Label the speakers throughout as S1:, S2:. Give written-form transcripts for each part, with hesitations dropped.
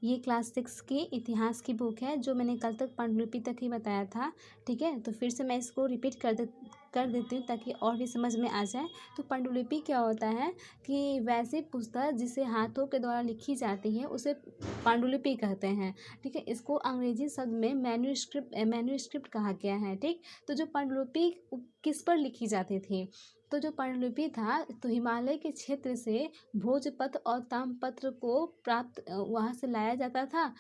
S1: ये क्लास 6 की इतिहास की बुक है, जो मैंने कल तक पांडुलिपि तक ही बताया था। ठीक है, तो फिर से मैं इसको रिपीट कर देती हूँ ताकि और भी समझ में आ जाए। तो पांडुलिपि क्या होता है कि वैसी पुस्तक जिसे हाथों के द्वारा लिखी जाती है उसे पांडुलिपि कहते हैं। ठीक है, इसको अंग्रेजी शब्द में मैन्यूस्क्रिप्ट कहा गया है। ठीक, तो जो पांडुलिपि किस पर लिखी जाती थी, तो जो पांडुलिपि था तो हिमालय के क्षेत्र से भोजपत्र और ताम्रपत्र को प्राप्त वहाँ से लाया जाता।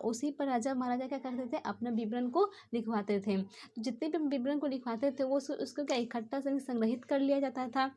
S1: उसी पर राजा महाराजा क्या करते थे, अपना विवरण को लिखवाते थे। तो जितने भी विवरण को लिखवाते थे वो उसको क्या इकट्ठा से संग्रहित कर लिया जाता था।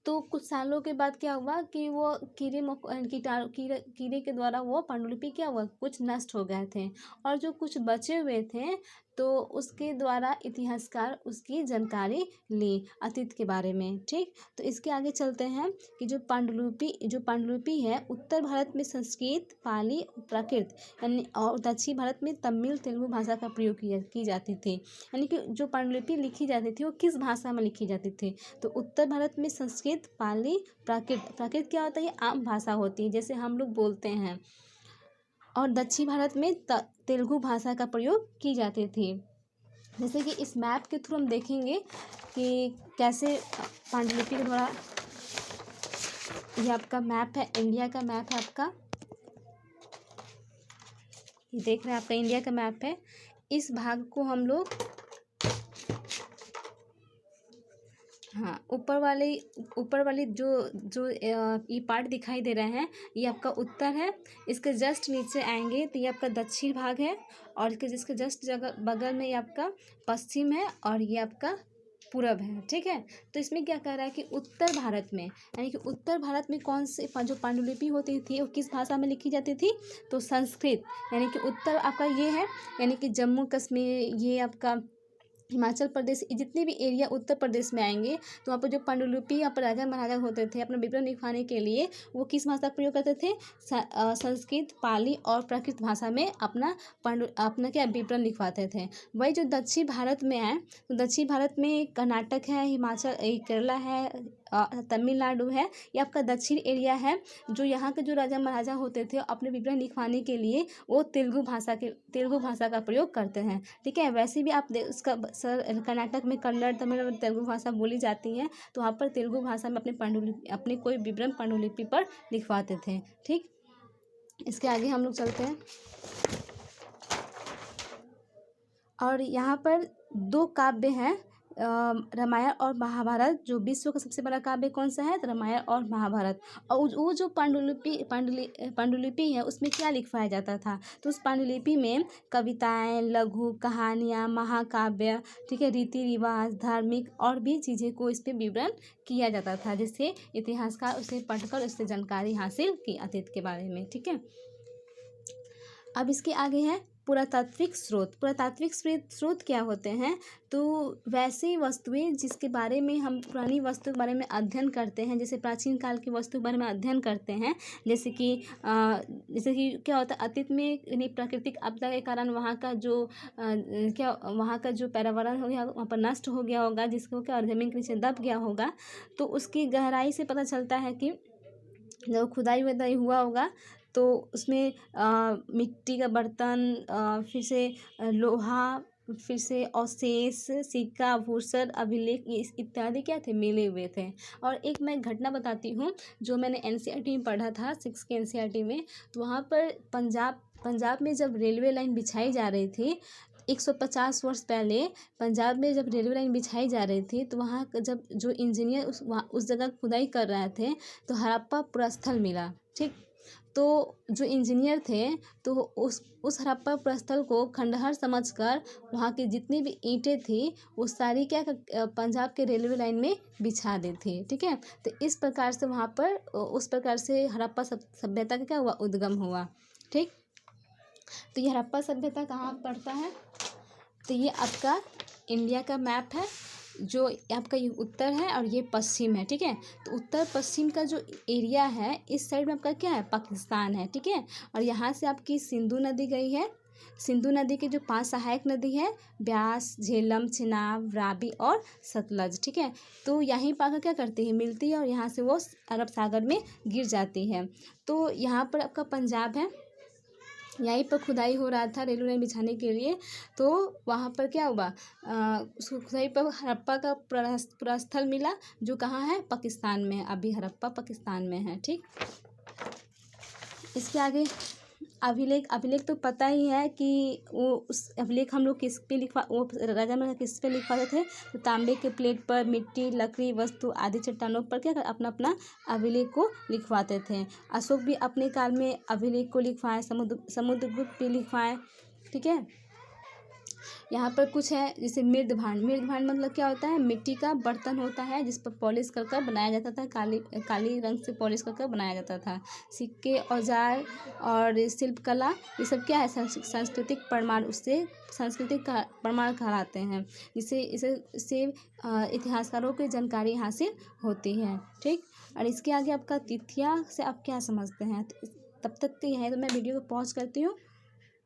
S1: तो कुछ सालों के बाद क्या हुआ कि वो कीड़े के द्वारा वो पांडुलिपि क्या हुआ, कुछ नष्ट हो गए थे, और जो कुछ बचे हुए थे तो उसके द्वारा इतिहासकार उसकी जानकारी ली अतीत के बारे में। ठीक, तो इसके आगे चलते हैं कि जो पांडुलिपि है उत्तर भारत में संस्कृत, पाली, प्राकृत यानी और दक्षिण भारत में तमिल, तेलुगु भाषा का प्रयोग की जाती थी। यानी कि जो पांडुलिपि लिखी जाती थी वो किस भाषा में लिखी जाती थी, तो उत्तर भारत में संस्कृत, पाली, प्राकृत क्या होता है, ये आम भाषा होती है जैसे हम लोग बोलते हैं, और दक्षिण भारत में तेलुगु भाषा का प्रयोग की जाती थी। जैसे कि इस मैप के थ्रू हम देखेंगे कि कैसे पांडुलिपि के द्वारा, ये आपका मैप है, इंडिया का मैप है आपका, ये देख रहे हैं आपका इंडिया का मैप है। इस भाग को हम लोग ऊपर वाली जो ये पार्ट दिखाई दे रहे हैं ये आपका उत्तर है। इसके जस्ट नीचे आएंगे तो ये आपका दक्षिण भाग है, और जिसके जस्ट बगल में ये आपका पश्चिम है, और ये आपका पूरब है। ठीक है, तो इसमें क्या कह रहा है कि उत्तर भारत में, यानी कि उत्तर भारत में कौन से जो पांडुलिपि होती थी वो किस भाषा में लिखी जाती थी, तो संस्कृत। यानी कि उत्तर आपका ये है, यानी कि जम्मू कश्मीर, ये आपका हिमाचल प्रदेश, जितने भी एरिया उत्तर प्रदेश में आएंगे तो वहाँ पर जो पांडुलिपि यहाँ पर राजा महाराजा होते थे अपना विवरण लिखवाने के लिए वो किस भाषा का प्रयोग करते थे, संस्कृत, पाली और प्राकृत भाषा में अपना क्या विवरण लिखवाते थे। वही जो दक्षिण भारत में है, तो दक्षिण भारत में कर्नाटक है, हिमाचल, केरला है, तमिलनाडु है, ये आपका दक्षिण एरिया है। जो यहाँ के जो राजा महाराजा होते थे अपने विवरण लिखवाने के लिए वो तेलुगु भाषा का प्रयोग करते हैं। ठीक है, वैसे भी आप उसका कर्नाटक में कन्नड़, तमिल और तेलुगु भाषा बोली जाती है, तो वहाँ पर तेलुगु भाषा में अपने कोई विवरण पांडुलिपि पर लिखवाते थे। ठीक, इसके आगे हम लोग चलते हैं, और यहाँ पर 2 काव्य हैं, रामायण और महाभारत। जो विश्व का सबसे बड़ा काव्य कौन सा है, तो रामायण और महाभारत। और वो जो पांडुलिपि है उसमें क्या लिखवाया जाता था, तो उस पांडुलिपि में कविताएं, लघु कहानियाँ, महाकाव्य, ठीक है, रीति रिवाज, धार्मिक और भी चीज़ें को इस पर विवरण किया जाता था, जिससे इतिहासकार उसे पढ़कर उससे जानकारी हासिल की अतीत के बारे में। ठीक है, अब इसके आगे है पुरातात्विक स्रोत क्या होते हैं, तो वैसी वस्तुएं जिसके बारे में हम पुरानी वस्तु के बारे में अध्ययन करते हैं, जैसे प्राचीन काल की वस्तु के बारे में अध्ययन करते हैं, जैसे कि क्या होता है अतीत में प्राकृतिक आपदा के कारण वहाँ का जो पर्यावरण हो गया वहाँ पर नष्ट हो गया होगा, जिसको क्या ज़मीन के नीचे दब गया होगा, तो उसकी गहराई से पता चलता है कि जब खुदाई वदाई हुआ होगा तो उसमें मिट्टी का बर्तन, फिर से लोहा, फिर से अवशेष, सिक्का, आभूषण, अभिलेख इत्यादि क्या थे, मिले हुए थे। और एक मैं घटना बताती हूँ जो मैंने एनसीईआरटी में पढ़ा था, 6 के एनसीईआरटी में। तो वहाँ पर पंजाब में जब रेलवे लाइन बिछाई जा रही थी 150 वर्ष पहले, पंजाब में जब रेलवे लाइन बिछाई जा रही थी तो वहाँ जब जो इंजीनियर उस जगह खुदाई कर रहे थे तो हड़प्पा पुरास्थल मिला। ठीक, तो जो इंजीनियर थे तो उस हड़प्पा पुरास्थल को खंडहर समझकर वहाँ की जितनी भी ईंटें थी वो सारी पंजाब के रेलवे लाइन में बिछा दी थी। ठीक है, तो इस प्रकार से वहाँ पर उस प्रकार से हड़प्पा सभ्यता का क्या हुआ, उद्गम हुआ। ठीक, तो ये हड़प्पा सभ्यता कहाँ पड़ता है, तो ये आपका इंडिया का मैप है, जो आपका ये उत्तर है और ये पश्चिम है। ठीक है, तो उत्तर पश्चिम का जो एरिया है इस साइड में आपका क्या है, पाकिस्तान है। ठीक है, और यहाँ से आपकी सिंधु नदी गई है, सिंधु नदी की जो 5 सहायक नदी है, ब्यास, झेलम, चिनाब, रावी और सतलज, ठीक है। तो यहीं पर आकर क्या करती है, मिलती है और यहाँ से वो अरब सागर में गिर जाती है। तो यहाँ पर आपका पंजाब है, यहीं पर खुदाई हो रहा था रेलवे लाइन बिछाने के लिए। तो वहाँ पर क्या हुआ, उसको खुदाई पर हड़प्पा का पूरा स्थल मिला, जो कहाँ है, पाकिस्तान में है। अभी हड़प्पा पाकिस्तान में है, ठीक। इसके आगे अभिलेख, अभिलेख तो पता ही है कि वो उस अभिलेख हम लोग किस पे लिखवा, वो राजा महाराजा किस पे लिखवाते थे, तो तांबे के प्लेट पर, मिट्टी, लकड़ी, वस्तु आदि चट्टानों पर क्या अपना अपना अभिलेख को लिखवाते थे। अशोक भी अपने काल में अभिलेख को लिखवाए, समुद्रगुप्त भी लिखवाए, ठीक है। यहाँ पर कुछ है जैसे मृद भांड, मृद भांड मतलब क्या होता है, मिट्टी का बर्तन होता है जिस पर पॉलिश कर कर बनाया जाता था, काली रंग से पॉलिश कर कर बनाया जाता था। सिक्के, औजार और शिल्पकला, ये सब क्या है, सांस्कृतिक प्रमाण, उससे सांस्कृतिक प्रमाण कहलाते हैं, इससे इतिहासकारों की जानकारी हासिल होती है, ठीक। और इसके आगे आपका तिथिया से आप क्या समझते हैं, तब तक तो यह है। तो मैं वीडियो को पॉज करती हूँ।